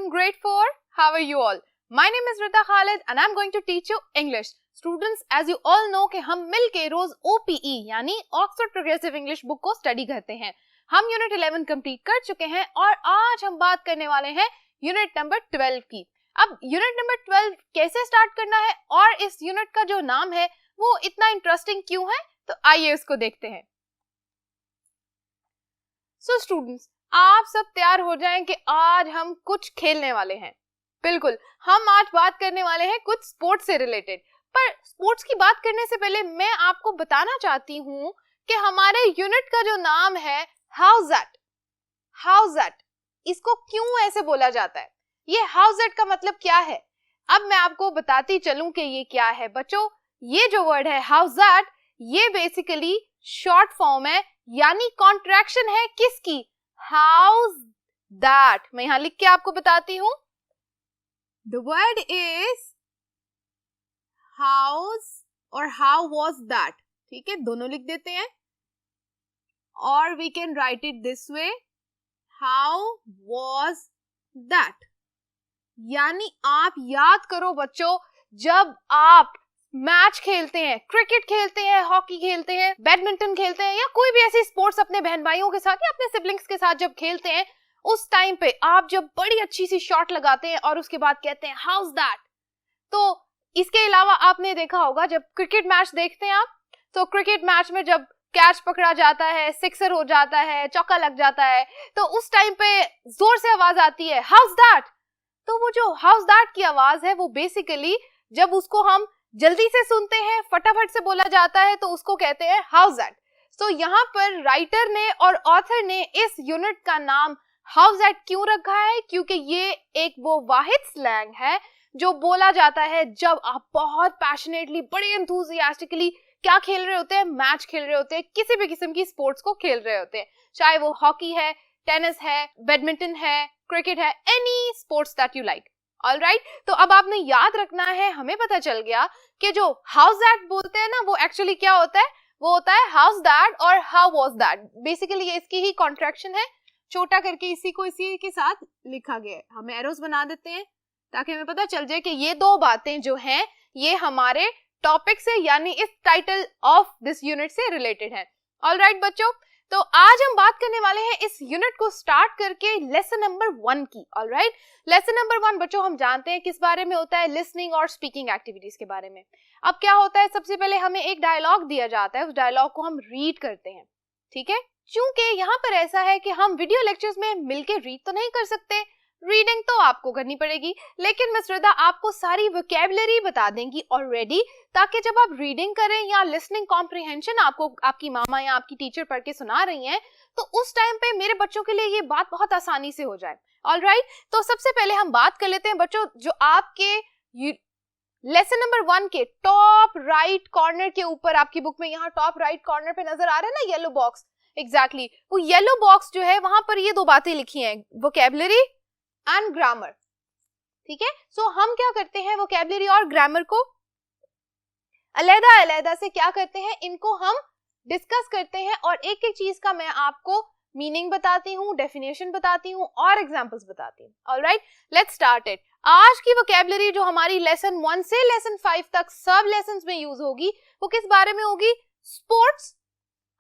from grade 4. How are you all? My name is Rita Khalid and I'm going to teach you English. Students, as you all know कि हम मिलके रोज OPE यानी Oxford progressive English book को study करते हैं. हम unit 11 complete कर चुके हैं और आज हम बात करने वाले हैं यूनिट नंबर 12 की. अब यूनिट नंबर 12 कैसे स्टार्ट करना है और इस यूनिट का जो नाम है वो इतना इंटरेस्टिंग क्यों है, तो आइए इसको देखते हैं. सो स्टूडेंट्स, आप सब तैयार हो जाएं कि आज हम कुछ खेलने वाले हैं. बिल्कुल, हम आज बात करने वाले हैं कुछ स्पोर्ट्स से रिलेटेड. पर स्पोर्ट्स की बात करने से पहले मैं आपको बताना चाहती हूँ कि हमारे यूनिट का जो नाम है हाउस दैट, इसको क्यों ऐसे बोला जाता है, ये हाउस दैट का मतलब क्या है. अब मैं आपको बताती चलूं कि ये क्या है. बच्चों, ये जो वर्ड है हाउस दैट, ये बेसिकली शॉर्ट फॉर्म है यानी कॉन्ट्रैक्शन है किसकी, हाउस दैट. मैं यहां लिख के आपको बताती हूं. द वर्ड इज हाउस और हाउ वाज दैट. ठीक है, दोनों लिख देते हैं और we can write it this way, how was that. यानी आप याद करो बच्चों, जब आप मैच खेलते हैं, क्रिकेट खेलते हैं, हॉकी खेलते हैं, बैडमिंटन खेलते हैं या कोई भी ऐसी स्पोर्ट्स अपने बहन भाइयों के साथ या अपने सिबलिंग्स के साथ जब खेलते हैं, उस टाइम पे आप जब बड़ी अच्छी सी शॉट लगाते हैं और उसके बाद कहते हैं हाउस दैट. तो इसके अलावा आपने देखा होगा जब क्रिकेट मैच देखते हैं आप, तो क्रिकेट मैच में जब कैच पकड़ा जाता है, सिक्सर हो जाता है, चौका लग जाता है, तो उस टाइम पे जोर से आवाज आती है हाउस दैट. तो वो जो हाउस दैट की आवाज है वो बेसिकली जब उसको हम जल्दी से सुनते हैं, फटाफट से बोला जाता है, तो उसको कहते हैं हाउस दैट. तो यहाँ पर राइटर ने और ऑथर ने इस यूनिट का नाम हाउस दैट क्यों रखा है, क्योंकि ये एक वो वाहिद स्लैंग है जो बोला जाता है जब आप बहुत पैशनेटली, बड़े एंथुसियास्टिकली क्या खेल रहे होते हैं, मैच खेल रहे होते हैं, किसी भी किस्म की स्पोर्ट्स को खेल रहे होते हैं, चाहे वो हॉकी है, टेनिस है, बैडमिंटन है, क्रिकेट है, any sports that you like. Alright, तो अब आपने याद रखना है, हमें पता चल गया कि जो हाउस दैट बोलते हैं ना वो एक्चुअली क्या होता है, वो होता है हाउस दैट और हाउ वाज दैट. बेसिकली ये इसकी ही कॉन्ट्रैक्शन है, छोटा करके इसी को इसी के साथ लिखा गया है. हम एरोस बना देते हैं ताकि हमें पता चल जाए कि ये दो बातें जो हैं ये हमारे टॉपिक से यानी इस टाइटल ऑफ दिस यूनिट से रिलेटेड है. ऑलराइट बच्चों, तो आज हम बात करने वाले हैं इस यूनिट को स्टार्ट करके लेसन नंबर 1 की. ऑलराइट, लेसन नंबर 1 बच्चों हम जानते हैं किस बारे में होता है, लिसनिंग और स्पीकिंग एक्टिविटीज के बारे में. अब क्या होता है, सबसे पहले हमें एक डायलॉग दिया जाता है, उस डायलॉग को हम रीड करते हैं. ठीक है, चूंकि यहाँ पर ऐसा है कि हम वीडियो लेक्चर्स में मिलके रीड तो नहीं कर सकते, रीडिंग तो आपको करनी पड़ेगी, लेकिन मिस रिदा आपको सारी वोकैबुलरी बता देंगी ऑलरेडी, ताकि जब आप रीडिंग करें या लिसनिंग कॉम्प्रिहेंशन आपको आपकी मामा या आपकी टीचर पढ़ के सुना रही हैं, तो उस टाइम पे मेरे बच्चों के लिए ये बात बहुत आसानी से हो जाए. ऑलराइट, तो सबसे पहले हम बात कर लेते हैं बच्चों, जो आपके लेसन नंबर 1 के टॉप राइट कॉर्नर के ऊपर आपकी बुक में यहाँ टॉप राइट कॉर्नर पे नजर आ रहा है ना येलो बॉक्स, एग्जैक्टली वो येलो बॉक्स जो है वहां पर ये दो बातें लिखी हैं, वोकैबुलरी एंड ग्रामर. ठीक है, सो हम क्या करते हैं, वोकैबुलरी और ग्रामर को अलग-अलग से क्या करते हैं, इनको हम डिस्कस करते हैं और एक एक चीज का मैं आपको मीनिंग बताती हूँ, डेफिनेशन बताती हूँ और एग्जांपल्स बताती हूँ. Alright, let's start it. आज की वोकैबुलरी जो हमारी लेसन 1 से लेसन 5 तक सब लेसन्स में यूज होगी, वो किस बारे में होगी, स्पोर्ट्स.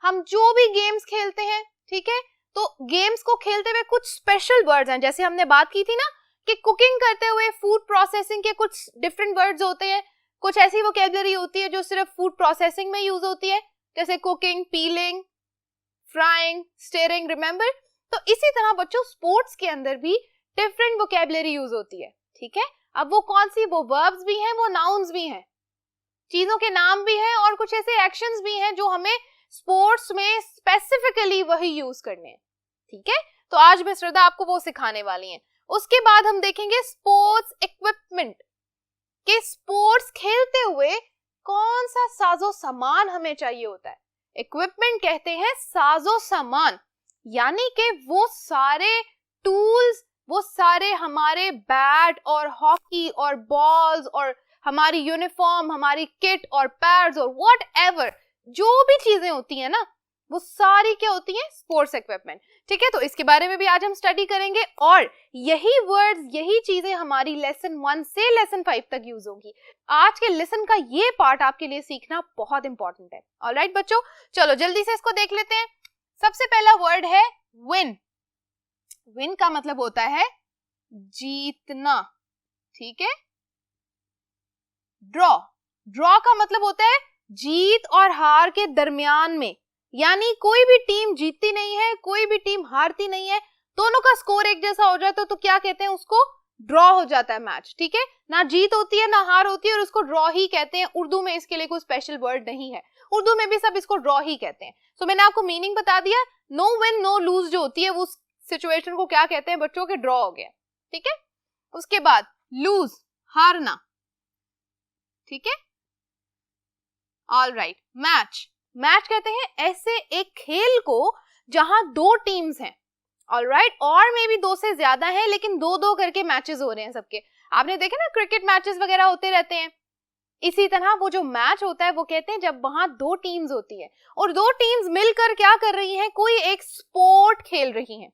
हम जो भी गेम्स खेलते हैं, ठीक है, तो गेम्स को खेलते हुए कुछ स्पेशल वर्ड्स हैं, जैसे हमने बात की थी ना कि कुकिंग करते हुए फूड प्रोसेसिंग के कुछ डिफरेंट वर्ड्स होते हैं, कुछ ऐसी वोकैबुलरी होती है जो सिर्फ फूड प्रोसेसिंग में यूज होती है, जैसे cooking, piling, frying, steering, remember. तो इसी तरह बच्चों स्पोर्ट्स के अंदर भी डिफरेंट वोकैबुलरी यूज होती है. ठीक है, अब वो कौन सी, वो वर्ब्स भी हैं, वो नाउन्स भी हैं, चीजों के नाम भी हैं और कुछ ऐसे एक्शंस भी हैं जो हमें स्पोर्ट्स में स्पेसिफिकली वही यूज करने हैं. ठीक है, तो आज मिस श्रद्धा आपको वो सिखाने वाली हैं. उसके बाद हम देखेंगे स्पोर्ट्स इक्विपमेंट, कि स्पोर्ट्स खेलते हुए कौन सा साजो सामान हमें चाहिए होता है. इक्विपमेंट कहते हैं साजो सामान, यानी कि वो सारे टूल्स, वो सारे हमारे बैट और हॉकी और बॉल्स और हमारी यूनिफॉर्म, हमारी किट और पैड्स और व्हाटएवर जो भी चीजें होती है ना, वो सारी क्या होती है, स्पोर्ट्स इक्विपमेंट। ठीक है, तो इसके बारे में भी आज हम स्टडी करेंगे और यही वर्ड्स, यही चीजें हमारी लेसन 1 से लेसन 5 तक यूज होंगी। आज के लेसन का ये पार्ट आपके लिए सीखना बहुत इंपॉर्टेंट है। ऑलराइट बच्चों, चलो जल्दी से इसको देख लेते हैं। सबसे पहला वर्ड है विन। विन का मतलब होता है जीतना। ठीक है, ड्रॉ, ड्रॉ का मतलब होता है जीत और हार के दरमियान में, यानी कोई भी टीम जीतती नहीं है, कोई भी टीम हारती नहीं है, दोनों का स्कोर एक जैसा हो जाता है तो क्या कहते हैं, उसको ड्रॉ हो जाता है मैच। ठीक है, ना जीत होती है ना हार होती है और उसको ड्रॉ ही कहते हैं। उर्दू में इसके लिए कोई स्पेशल वर्ड नहीं है, उर्दू में भी सब इसको ड्रॉ ही कहते हैं। तो मैंने आपको मीनिंग बता दिया, नो विन नो लूज जो होती है वो सिचुएशन को क्या कहते हैं बच्चों के, ड्रॉ हो गया। ठीक है, उसके बाद लूज, हारना। ठीक है, ऑलराइट, मैच, मैच कहते हैं ऐसे एक खेल को जहां दो टीम्स हैं, ऑलराइट, और मे भी 2 से ज्यादा है लेकिन 2-2 करके मैचेस हो रहे हैं सबके। आपने देखा ना क्रिकेट मैचेस वगैरह होते रहते हैं, इसी तरह वो जो मैच होता है वो कहते हैं जब वहां 2 टीम्स होती है और 2 टीम्स मिलकर क्या कर रही हैं, कोई एक स्पोर्ट खेल रही हैं।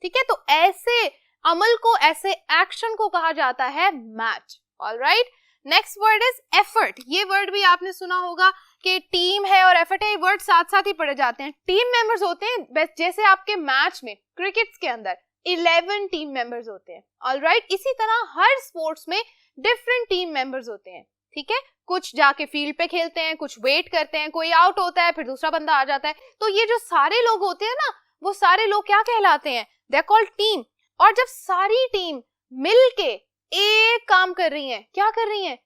ठीक है, तो ऐसे अमल को, ऐसे एक्शन को कहा जाता है match. Alright, next word is effort. ये वर्ड भी आपने सुना होगा कि टीम है और एफर्ट है, ये वर्ड साथ साथ ही पढ़े जाते हैं। टीम मेंबर्स होते हैं, जैसे आपके मैच में क्रिकेट के अंदर 11 टीम मेंबर्स होते हैं। ऑलराइट, इसी तरह हर स्पोर्ट्स में डिफरेंट टीम मेंबर्स होते हैं। ठीक है, कुछ जाके फील्ड पे खेलते हैं, कुछ वेट करते हैं, कोई आउट होता है फिर दूसरा बंदा आ जाता है। तो ये जो सारे लोग होते हैं ना, वो सारे लोग क्या कहलाते हैं, दे आर कॉल्ड टीम। और जब सारी टीम मिलके एक काम कर रही है, क्या कर रही है,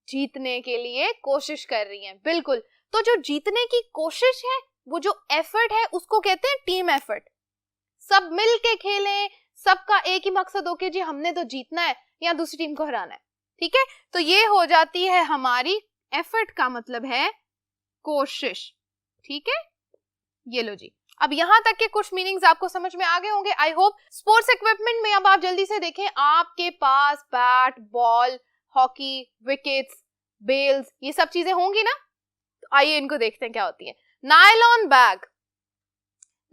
जीतने के लिए कोशिश कर रही है। बिल्कुल, तो जो जीतने की कोशिश है, वो जो एफर्ट है, उसको कहते हैं टीम एफर्ट। सब मिलके खेलें, सबका एक ही मकसद हो कि जी हमने तो जीतना है या दूसरी टीम को हराना है। ठीक है, तो ये हो जाती है हमारी एफर्ट का मतलब है कोशिश। ठीक है, ये लो जी, अब यहां तक के कुछ मीनिंग्स आपको समझ में आ गए होंगे आई होप। स्पोर्ट्स इक्विपमेंट में अब आप जल्दी से देखें, आपके पास bat, ball, hockey, wickets, bails, ये सब चीजें होंगी ना। तो आइए इनको देखते हैं क्या होती है। नायलॉन बैग,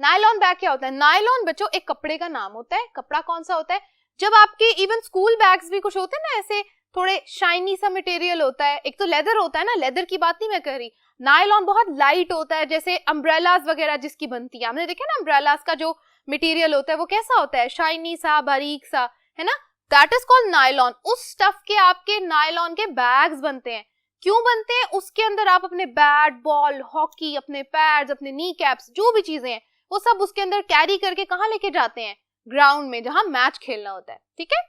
नायलॉन बैग क्या होता है, नायलॉन बच्चों एक कपड़े का नाम होता है। कपड़ा कौन सा होता है, जब आपके इवन स्कूल बैग्स भी कुछ होते हैं ना, ऐसे थोड़े शाइनी सा मटेरियल होता है। एक तो लेदर होता है ना, लेदर की बात नहीं मैं कर रही, नायलॉन बहुत लाइट होता है, जैसे अम्ब्रेलास वगैरह जिसकी बनती है, आपने देखा ना अम्ब्रेलास का जो मटेरियल होता है वो कैसा होता है, शाइनी सा, बारीक सा, है ना, दैट इज कॉल्ड नायलॉन। उस स्टफ के आपके नायलॉन के बैग्स बनते हैं। क्यों बनते हैं, उसके अंदर आप अपने बैट, बॉल, हॉकी, अपने पैड्स, अपने नी कैप्स, जो भी चीजें हैं वो सब उसके अंदर कैरी करके कहाँ लेके जाते हैं, ग्राउंड में जहां मैच खेलना होता है। ठीक है,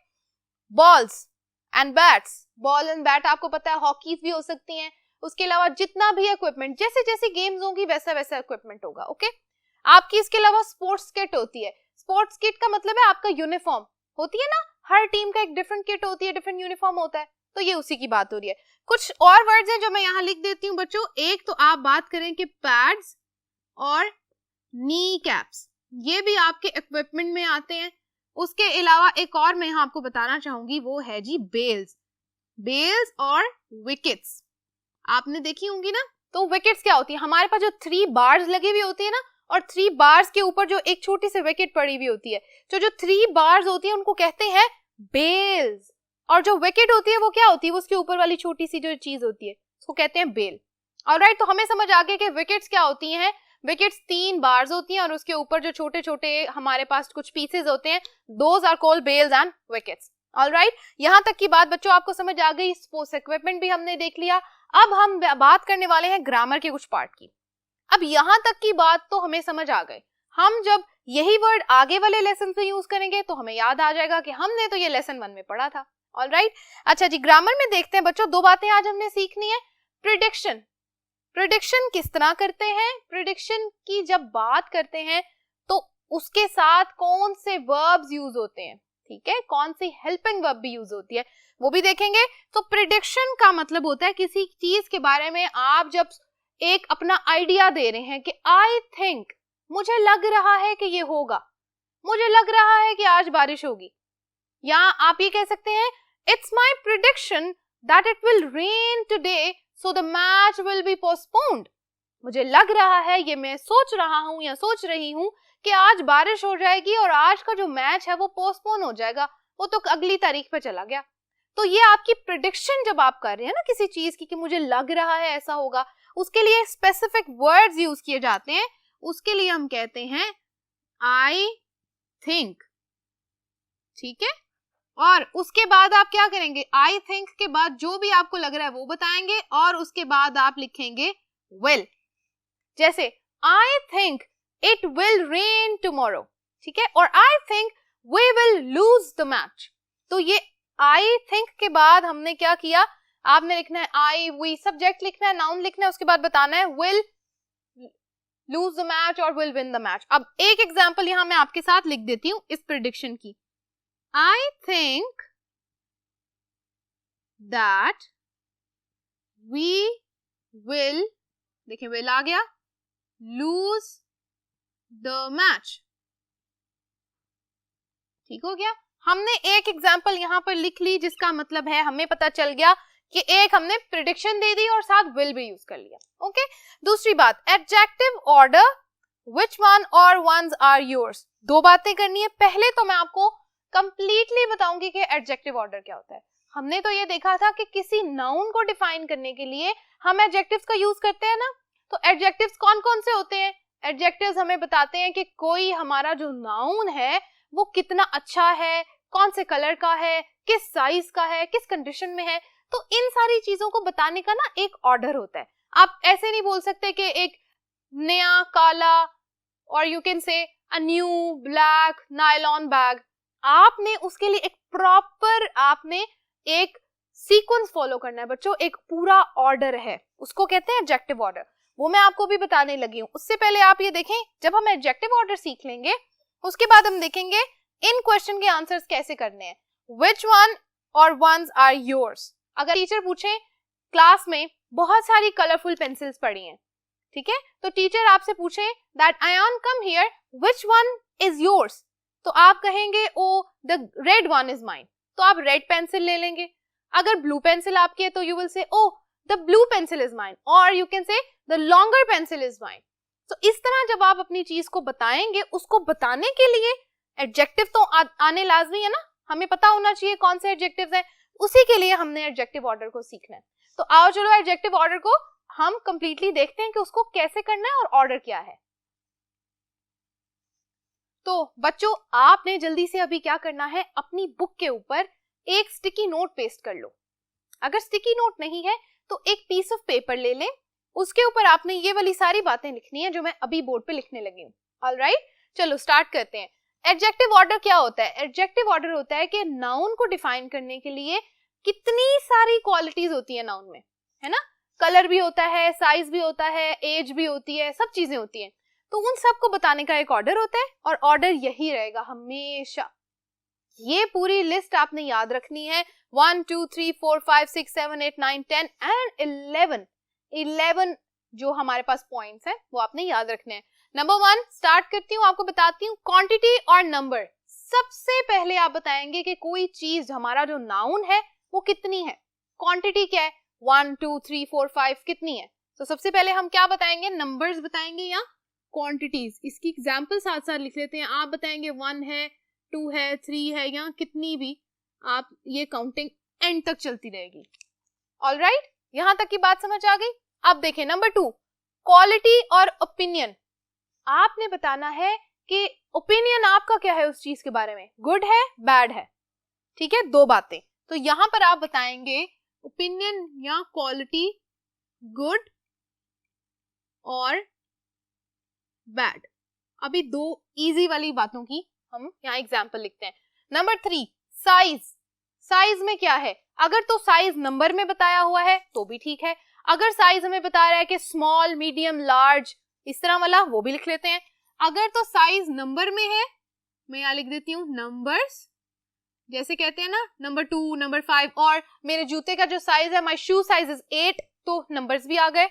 balls and bats, ball and bat आपको पता है, हॉकीज भी हो सकती हैं। उसके अलावा जितना भी इक्विपमेंट, जैसे जैसे गेम्स होंगी वैसा वैसा इक्विपमेंट होगा। ओके, आपकी इसके अलावा स्पोर्ट्स किट होती है। स्पोर्ट्स किट का मतलब है आपका यूनिफॉर्म होती है ना, हर टीम का एक डिफरेंट किट होती है, डिफरेंट यूनिफॉर्म होता है, तो ये उसी की बात हो रही है। कुछ और वर्ड्स हैं जो मैं यहाँ लिख देती हूँ बच्चों। एक तो आप बात करें कि पैड्स और नी कैप्स, ये भी आपके इक्विपमेंट में आते हैं। उसके अलावा एक और मैं यहाँ आपको बताना चाहूंगी, वो है जी बेल्स, बेल्स और विकेट्स, आपने देखी होंगी ना। तो विकेट्स क्या होती है, हमारे पास जो 3 बार्स लगी हुई होती है ना, और 3 बार्स के ऊपर जो एक छोटी सी विकेट पड़ी हुई होती है, तो जो 3 बार्स होती है उनको कहते हैं बेल्स। और जो विकेट होती है वो क्या होती है, वो उसके ऊपर वाली छोटी सी जो चीज होती है उसको कहते हैं बेल। ऑलराइट, तो हमें समझ आ गया कि विकेट्स क्या होती हैं। विकेट्स 3 बार्स होती हैं और उसके ऊपर जो छोटे छोटे हमारे पास कुछ पीसेस होते हैं, those are called bails and wickets. Alright, यहाँ तक की बात बच्चों आपको समझ आ गई। स्पोर्ट्स इक्विपमेंट भी हमने देख लिया। अब हम बात करने वाले हैं ग्रामर के कुछ पार्ट की। अब यहाँ तक की बात तो हमें समझ आ गई। हम जब यही वर्ड आगे वाले लेसन में यूज करेंगे तो हमें याद आ जाएगा कि हमने तो ये लेसन 1 में पढ़ा था। ऑलराइट, अच्छा जी, ग्रामर में देखते हैं बच्चों। 2 बातें आज हमने सीखनी है। प्रिडिक्शन, प्रिडिक्शन किस तरह करते हैं, प्रिडिक्शन की जब बात करते हैं तो उसके साथ कौन से वर्ब्स यूज होते हैं, ठीक है, कौन सी हेल्पिंग वर्ब भी यूज होती है वो भी देखेंगे। तो प्रिडिक्शन का मतलब होता है किसी चीज के बारे में आप जब एक अपना आइडिया दे रहे हैं कि आई थिंक, मुझे लग रहा है कि ये होगा, मुझे लग रहा है कि आज बारिश होगी, या आप ये कह सकते हैं it's my prediction that it will rain today so the match will be postponed. मुझे लग रहा है, ये मैं सोच रहा हूँ या सोच रही हूँ कि आज बारिश हो जाएगी और आज का जो मैच है वो पोस्टपोन हो जाएगा, वो तो अगली तारीख पे चला गया। तो ये आपकी प्रिडिक्शन जब आप कर रहे हैं ना किसी चीज की कि मुझे लग रहा है ऐसा होगा, उसके लिए स्पेसिफिक वर्ड्स यूज किए जाते हैं, उसके लिए हम कहते हैं आई थिंक। ठीक है, और उसके बाद आप क्या करेंगे, आई थिंक के बाद जो भी आपको लग रहा है वो बताएंगे और उसके बाद आप लिखेंगे विल। जैसे I think it will rain tomorrow, ठीक है, और I think we will lose the match. तो ये आई थिंक के बाद हमने क्या किया, आपने लिखना है आई, वी, सब्जेक्ट लिखना है, नाउन लिखना है, उसके बाद बताना है विल लूज द मैच और विल विन द मैच। अब एक एग्जांपल यहां मैं आपके साथ लिख देती हूं इस प्रेडिक्शन की। I think that we will, देखिए will आ गया, lose the match। ठीक हो गया, हमने एक एग्जाम्पल यहाँ पर लिख ली जिसका मतलब है हमें पता चल गया कि एक हमने प्रिडिक्शन दे दी और साथ will भी यूज कर लिया। ओके, दूसरी बात, adjective order, which one or ones are yours। दो बातें करनी है, पहले तो मैं आपको कंप्लीटली बताऊंगी कि एडजेक्टिव ऑर्डर क्या होता है। हमने तो ये देखा था कि किसी नाउन को डिफाइन करने के लिए हम एडजेक्टिव्स का यूज करते हैं ना, तो एडजेक्टिव्स कौन कौन से होते हैं, एडजेक्टिव्स हमें बताते हैं कि कोई हमारा जो नाउन है वो कितना अच्छा है, कौन से कलर का है, किस साइज का है, किस कंडीशन में है। तो इन सारी चीजों को बताने का ना एक ऑर्डर होता है। आप ऐसे नहीं बोल सकते कि एक नया काला, और यू कैन से a new black nylon bag. आपने उसके लिए एक प्रॉपर, आपने एक सीक्वेंस फॉलो करना है बच्चों, एक पूरा ऑर्डर है, उसको कहते हैं एडजेक्टिव ऑर्डर। वो मैं आपको भी बताने लगी हूँ। उससे पहले आप ये देखें, जब हम एडजेक्टिव ऑर्डर सीख लेंगे उसके बाद हम देखेंगे इन क्वेश्चन के आंसर्स कैसे करने हैं। विच वन और वंस आर योर्स। अगर टीचर पूछे क्लास में बहुत सारी कलरफुल पेंसिल्स पड़ी हैं, ठीक है, तो टीचर आपसे पूछे that Ayaan come here, which one is yours, तो आप कहेंगे oh the red one is mine, तो आप रेड पेंसिल ले लेंगे। अगर ब्लू पेंसिल आपकी है तो you will say oh the blue pencil is mine, और you can say the longer pencil is mine. तो इस तरह जब आप अपनी चीज को बताएंगे, उसको बताने के लिए एडजेक्टिव तो आने लाजमी है ना, हमें पता होना चाहिए कौन से एडजेक्टिव्स हैं, उसी के लिए हमने एडजेक्टिव ऑर्डर को सीखना है। तो आओ चलो एडजेक्टिव ऑर्डर को हम कंप्लीटली देखते हैं कि उसको कैसे करना है और ऑर्डर क्या है। तो बच्चों आपने जल्दी से अभी क्या करना है, अपनी बुक के ऊपर एक स्टिकी नोट पेस्ट कर लो। अगर स्टिकी नोट नहीं है तो एक पीस ऑफ पेपर ले लें, उसके ऊपर आपने ये वाली सारी बातें लिखनी है जो मैं अभी बोर्ड पे लिखने लगी हूँ। ऑलराइट, चलो स्टार्ट करते हैं। एडजेक्टिव ऑर्डर क्या होता है, एडजेक्टिव ऑर्डर होता है कि नाउन को डिफाइन करने के लिए कितनी सारी क्वालिटीज होती है नाउन में, है ना, कलर भी होता है, साइज भी होता है, एज भी होती है, सब चीजें होती हैं। तो उन सबको बताने का एक ऑर्डर होता है और ऑर्डर यही रहेगा हमेशा। ये पूरी लिस्ट आपने याद रखनी है, 1 2 3 4 5 6 7 8 9 10 एंड 11 जो हमारे पास पॉइंट्स हैं वो आपने याद रखने हैं। नंबर 1 स्टार्ट करती हूँ, आपको बताती हूँ क्वांटिटी और नंबर। सबसे पहले आप बताएंगे कि कोई चीज, हमारा जो नाउन है वो कितनी है। क्वांटिटी क्या है, 1 2 3 4 5 कितनी है। तो सबसे पहले हम क्या बताएंगे, नंबर्स बताएंगे या क्वांटिटीज। इसकी एग्जांपल साथ साथ लिख लेते हैं। आप बताएंगे 1 है, 2 है, 3 है, या कितनी भी, आप ये काउंटिंग एंड तक चलती रहेगी। ऑलराइट, यहां तक की बात समझ आ गई। अब देखें नंबर 2, क्वालिटी और ओपिनियन। आपने बताना है कि ओपिनियन आपका क्या है उस चीज के बारे में, गुड है, बैड है, ठीक है, दो बातें। तो यहां पर आप बताएंगे ओपिनियन या क्वालिटी, गुड और बैड। अभी दो इजी वाली बातों की हम यहाँ एग्जाम्पल लिखते हैं। Number 3 size. साइज में क्या है, अगर तो साइज नंबर में बताया हुआ है तो भी ठीक है, अगर साइज हमें बता रहा है कि स्मॉल, मीडियम, लार्ज, इस तरह वाला, वो भी लिख लेते हैं। अगर तो साइज नंबर में है, मैं यहाँ लिख देती हूँ नंबर्स, जैसे कहते हैं ना नंबर 2, नंबर 5, और मेरे जूते का जो साइज है, माई शू साइज इज 8, तो नंबर्स भी आ गए।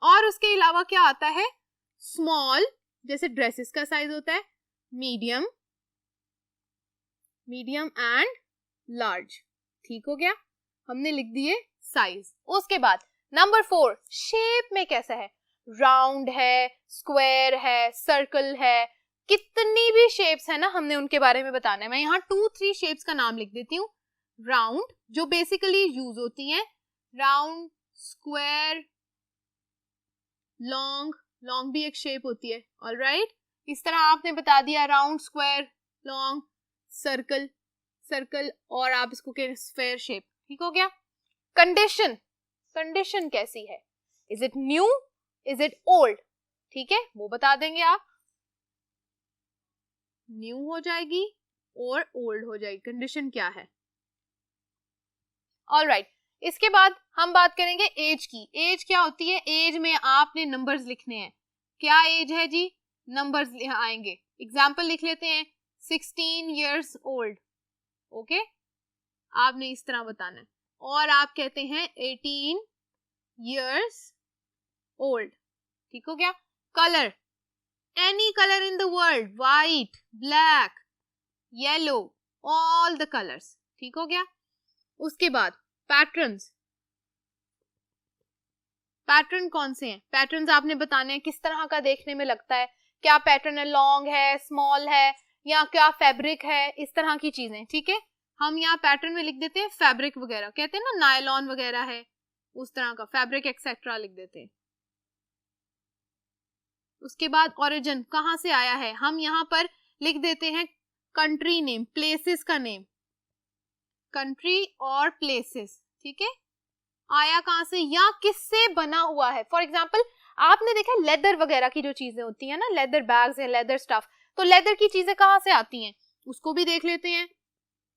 और उसके अलावा क्या आता है, स्मॉल, जैसे ड्रेसेस का साइज होता है, मीडियम, मीडियम एंड लार्ज। ठीक हो गया, हमने लिख दिए साइज। उसके बाद नंबर 4 शेप में कैसा है। राउंड है, स्क्वायर है, सर्कल है, कितनी भी शेप्स है ना, हमने उनके बारे में बताना है। मैं यहाँ 2-3 शेप्स का नाम लिख देती हूँ। राउंड, जो बेसिकली यूज होती हैं, राउंड, स्क्वायर, लॉन्ग, लॉन्ग भी एक शेप होती है, ऑलराइट। इस तरह आपने बता दिया round, square, long, circle, circle, और आप इसको कहें स्फेयर शेप, ठीक हो गया। कंडीशन, कंडीशन कैसी है, is it new, is it old, ठीक है, वो बता देंगे आप। न्यू हो जाएगी और ओल्ड हो जाएगी, कंडीशन क्या है। ऑलराइट, इसके बाद हम बात करेंगे एज की। एज क्या होती है, एज में आपने नंबर्स लिखने हैं। क्या एज है जी, नंबर्स आएंगे। एग्जाम्पल लिख लेते हैं, 16 years old, ओके, आपने इस तरह बताना है। और आप कहते हैं 18 years old, ठीक हो गया। Colour, any colour in the world, white, black, yellow, all the colours, ठीक हो गया। उसके बाद पैटर्न्स, पैटर्न कौन से हैं, पैटर्न्स आपने बताने हैं, किस तरह का देखने में लगता है, क्या पैटर्न है, लॉन्ग है, स्मॉल है, या क्या फैब्रिक है, इस तरह की चीजें, ठीक है। हम यहाँ पैटर्न में लिख देते हैं फैब्रिक वगैरह, कहते हैं ना नायलॉन वगैरह है, उस तरह का फैब्रिक एक्सेट्रा लिख देते हैं। उसके बाद ओरिजिन, कहाँ से आया है, हम यहाँ पर लिख देते हैं कंट्री नेम, प्लेसेस का नेम, कंट्री और प्लेसेस, ठीक है, आया कहाँ से या किससे बना हुआ है। फॉर एग्जाम्पल आपने देखा लेदर वगैरह की जो चीजें होती है ना, लेदर बैग्स है, लेदर स्टफ, तो लेदर की चीजें कहाँ से आती हैं, उसको भी देख लेते हैं।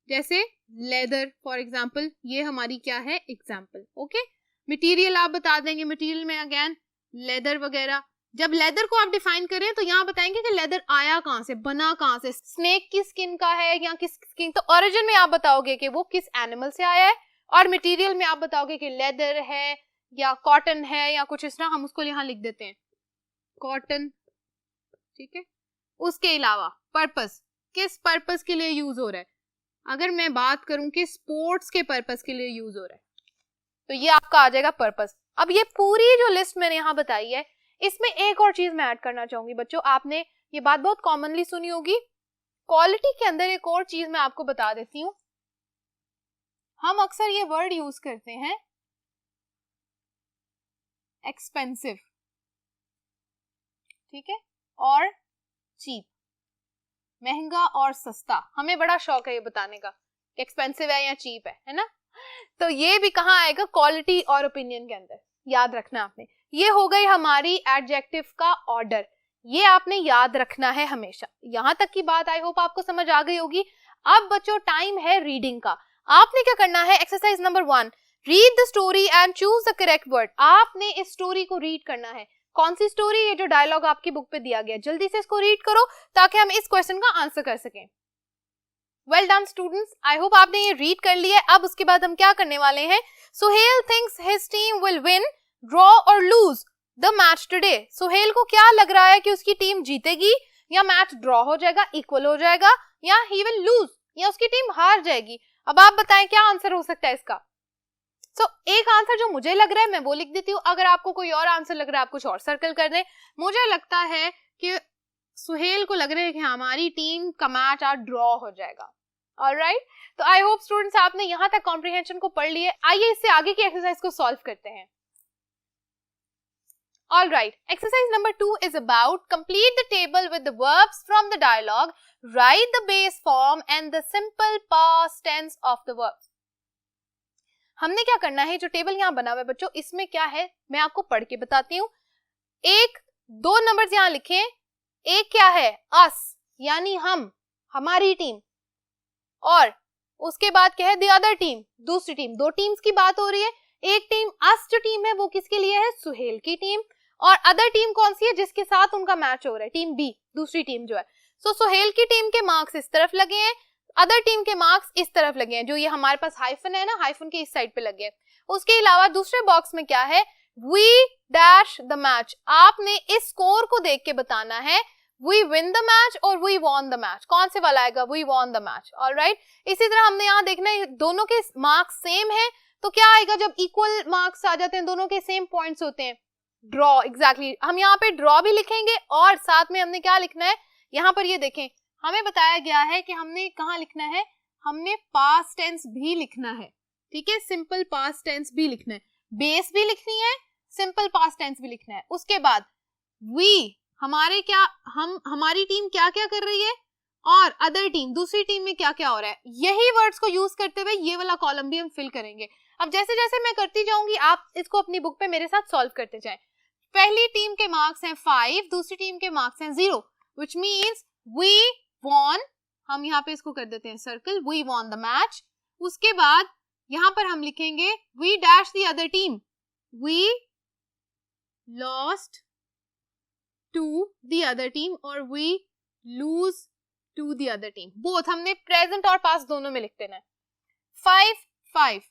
जैसे लेदर फॉर एग्जाम्पल, ये हमारी क्या है एग्जाम्पल, ओके। मटेरियल आप बता देंगे, मटेरियल में अगेन लेदर वगैरह। जब लेदर को आप डिफाइन करें तो यहाँ बताएंगे कि लेदर आया कहाँ से, बना कहाँ से, स्नेक की स्किन का है या किस स्किन, तो ओरिजिन में आप बताओगे कि वो किस एनिमल से आया है, और मटेरियल में आप बताओगे कि लेदर है या कॉटन है या कुछ इस तरह, हम उसको यहाँ लिख देते हैं कॉटन, ठीक है। उसके अलावा पर्पस, किस पर्पस के लिए यूज हो रहा है, अगर मैं बात करूं कि स्पोर्ट्स के पर्पस के लिए यूज हो रहा है, तो ये आपका आ जाएगा पर्पस। अब ये पूरी जो लिस्ट मैंने यहाँ बताई है, इसमें एक और चीज मैं ऐड करना चाहूंगी बच्चों, आपने ये बात बहुत कॉमनली सुनी होगी, क्वालिटी के अंदर एक और चीज मैं आपको बता देती हूँ। हम अक्सर ये वर्ड यूज करते हैं एक्सपेंसिव, ठीक है, और चीप, महंगा और सस्ता। हमें बड़ा शौक है ये बताने का कि एक्सपेंसिव है या चीप है ना। तो ये भी कहाँ आएगा, क्वालिटी और ओपिनियन के अंदर, याद रखना आपने। ये हो गई हमारी एडजेक्टिव का ऑर्डर, ये आपने याद रखना है हमेशा। यहां तक की बात आई होप आपको समझ आ गई होगी। अब बच्चों टाइम है रीडिंग का। आपने क्या करना है, exercise number 1, read the story and choose the correct word. आपने इस स्टोरी को रीड करना है। कौन सी स्टोरी, ये जो डायलॉग आपकी बुक पे दिया गया, जल्दी से इसको रीड करो ताकि हम इस क्वेश्चन का आंसर कर सकें। Well done students, I hope आपने ये रीड कर लिया है। अब उसके बाद हम क्या करने वाले हैं, Suhel thinks his team will win, draw और lose the match today. Suhel को क्या लग रहा है कि उसकी टीम जीतेगी या मैच ड्रॉ हो जाएगा, इक्वल हो जाएगा, या ही विल लूज, या उसकी टीम हार जाएगी। अब आप बताएं क्या आंसर हो सकता है इसका। एक आंसर जो मुझे लग रहा है मैं वो लिख देती हूँ, अगर आपको कोई और आंसर लग रहा है आप कुछ और सर्कल कर दें। मुझे लगता है कि सुहेल को लग रहा है कि हमारी टीम का मैच आज ड्रॉ हो जाएगा। ऑलराइट, तो आई होप स्टूडेंट्स आपने यहाँ तक कॉम्प्रिहेंशन को पढ़ लिया। आइए इससे आगे की एक्सरसाइज को सॉल्व करते हैं। Alright, exercise number 2 is about complete the table with the verbs from the dialogue, write the base form and the simple past tense of the verbs. हमने क्या करना है, जो टेबल यहाँ बना हुआ है बच्चों, इसमें क्या है मैं आपको पढ़ के बताती हूँ। एक दो नंबर्स यहाँ लिखे, एक क्या है us यानी हम, हमारी टीम, और उसके बाद क्या है the other टीम, दूसरी टीम। दो टीम्स की बात हो रही है। एक टीम us जो टीम है वो किसके लिए है, सुहेल की टीम, और अदर टीम कौन सी है जिसके साथ उनका मैच हो रहा है, टीम बी, दूसरी टीम जो है। सो सुहेल की टीम के मार्क्स इस तरफ लगे हैं, अदर टीम के मार्क्स इस तरफ लगे हैं, जो ये हमारे पास हाइफन है ना, हाइफन के इस साइड पे लगे हैं। उसके अलावा दूसरे बॉक्स में क्या है, वी डैश द मैच। आपने इस स्कोर को देख के बताना है वी विन द मैच और वी वॉन द मैच, कौन से वाला आएगा, we won the match. Alright, इसी तरह हमने यहाँ देखना है दोनों के मार्क्स सेम है, तो क्या आएगा जब इक्वल मार्क्स आ जाते हैं, दोनों के सेम पॉइंट्स होते हैं, ड्रॉ, एग्जैक्टली हम यहाँ पे ड्रॉ भी लिखेंगे और साथ में हमने क्या लिखना है, यहाँ पर ये देखें हमें बताया गया है कि हमने कहाँ लिखना है, हमने पास्ट टेंस भी लिखना है, ठीक है, सिंपल पास्ट टेंस भी लिखना है, बेस भी लिखनी है, सिंपल पास्ट टेंस भी लिखना है। उसके बाद वी हमारी टीम क्या क्या कर रही है और अदर टीम, दूसरी टीम में क्या क्या हो रहा है, यही वर्ड्स को यूज करते हुए ये वाला कॉलम भी हम फिल करेंगे। अब जैसे जैसे मैं करती जाऊंगी आप इसको अपनी बुक पे मेरे साथ सॉल्व करते जाएं। पहली टीम के मार्क्स हैं 5, दूसरी टीम के मार्क्स हैं 0, व्हिच मींस वी वॉन, हम यहाँ पे इसको कर देते हैं circle, we won the match. उसके बाद यहाँ पर हम लिखेंगे we dash the other team, we lost to the other team और we lose to the other team. Both हमने प्रेजेंट और पास्ट दोनों में लिख देना है। 5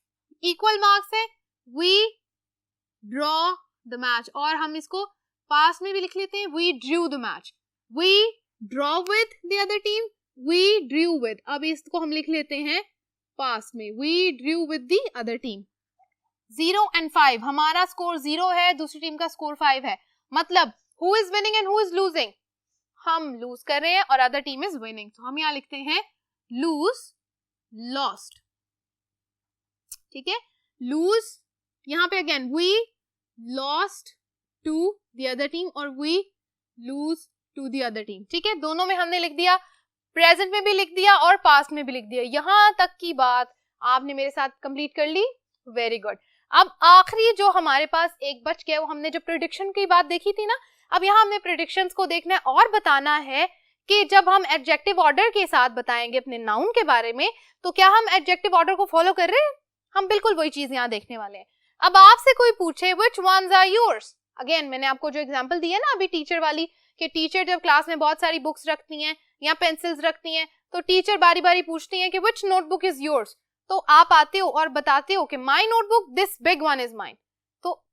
इक्वल मार्क्स है, वी ड्रॉ द मैच, और हम इसको पास्ट में भी लिख लेते हैं, we drew the match, we draw with the other team, we drew with, अब इसको हम लिख लेते हैं पास्ट में, we drew with the other team. 0 and 5 हमारा स्कोर 0 है, दूसरी टीम का स्कोर 5 है, मतलब who is winning and who is losing, हम लूज कर रहे हैं और अदर टीम इज विनिंग, तो हम यहाँ लिखते हैं लूज लॉस्ट, ठीक है, लूज, यहाँ पे again we lost to the other team और we lose to the other team, ठीक है, दोनों में हमने लिख दिया, प्रेजेंट में भी लिख दिया और पास्ट में भी लिख दिया। यहां तक की बात आपने मेरे साथ कंप्लीट कर ली, वेरी गुड। अब आखिरी जो हमारे पास एक बच गया वो हमने जो प्रेडिक्शन की बात देखी थी ना, अब यहाँ हमने प्रेडिक्शंस को देखना है और बताना है कि जब हम एडजेक्टिव ऑर्डर के साथ बताएंगे अपने नाउन के बारे में तो क्या हम एडजेक्टिव ऑर्डर को फॉलो कर रहे हैं, हम बिल्कुल वही चीज यहाँ देखने वाले हैं। अब आपसे कोई पूछे which ones are yours, again मैंने आपको जो एग्जांपल दी है ना अभी टीचर वाली, कि टीचर जब क्लास में बहुत सारी बुक्स रखती हैं या पेंसिल्स रखती हैं तो टीचर बारी बारी पूछती हैं कि which notebook is yours, तो आप आते हो और बताते हो कि my notebook this big one is mine, तो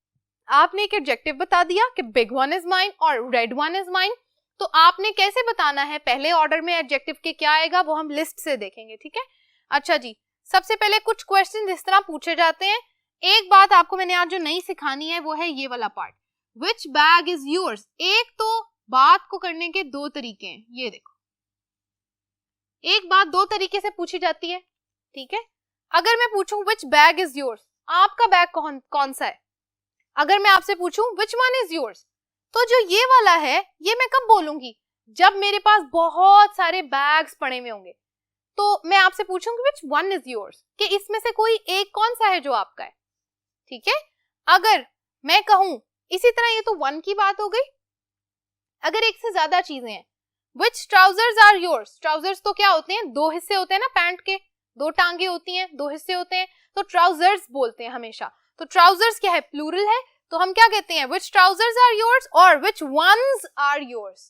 आपने एक एडजेक्टिव बता दिया कि big one is mine और red one is mine। तो आपने कैसे बताना है, पहले ऑर्डर में एडजेक्टिव के क्या आएगा वो हम लिस्ट से देखेंगे, ठीक है। अच्छा जी, सबसे पहले कुछ क्वेश्चन इस तरह पूछे जाते हैं। एक बात आपको मैंने आज जो नई सिखानी है वो है ये वाला part, which bag is yours। एक तो बात को करने के दो तरीके हैं, ये देखो, एक बात दो तरीके से पूछी जाती है, ठीक है। अगर मैं पूछूं which bag is yours, आपका बैग कौन सा है, अगर मैं आपसे पूछूं which one is yours, तो जो ये वाला है ये मैं कब बोलूंगी, जब मेरे पास बहुत सारे बैग्स पड़े हुए होंगे, तो मैं आपसे पूछूंगी which one is yours, कि इसमें से कोई एक कौन सा है जो आपका है, ठीक है। अगर मैं कहूं इसी तरह, ये तो वन की बात हो गई। अगर एक से ज्यादा चीजें हैं, which trousers are yours, trousers तो क्या होते हैं, दो हिस्से होते हैं ना पैंट के, दो टांगे होती हैं, दो हिस्से होते हैं, तो trousers बोलते हैं हमेशा। तो trousers क्या है, प्लूरल है, तो हम क्या कहते हैं which trousers are yours और which ones are yours,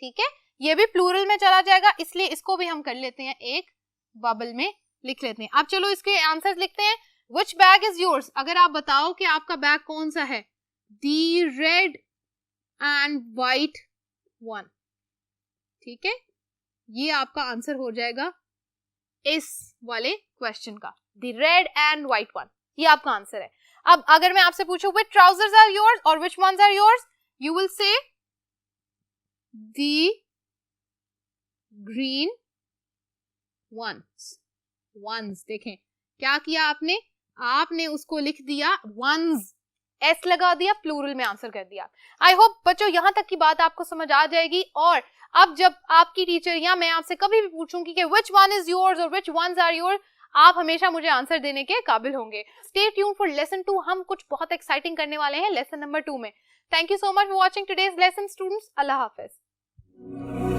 ठीक है, ये भी प्लूरल में चला जाएगा, इसलिए इसको भी हम कर लेते हैं एक बबल में लिख लेते हैं। अब चलो इसके आंसर लिखते हैं। which bag is yours, अगर आप बताओ कि आपका बैग कौन सा है, the red and white one, ठीक है, ये आपका आंसर हो जाएगा इस वाले क्वेश्चन का, the red and white one, ये आपका आंसर है। अब अगर मैं आपसे पूछूं which trousers are yours और which ones are yours, you will say the green ones। देखें क्या किया आपने, आपने उसको लिख दिया ones, एस लगा दिया, प्लूरल में आंसर कर दिया। आई होप बच्चों यहाँ तक की बात आपको समझ आ जाएगी, और अब जब आपकी टीचर या मैं आपसे कभी भी पूछूंगी कि which one is yours और which ones are yours, आप हमेशा मुझे आंसर देने के काबिल होंगे। स्टे ट्यून फॉर लेसन 2, हम कुछ बहुत एक्साइटिंग करने वाले हैं लेसन नंबर 2 में। Thank you so much for watching today's lesson students, Allah Hafiz.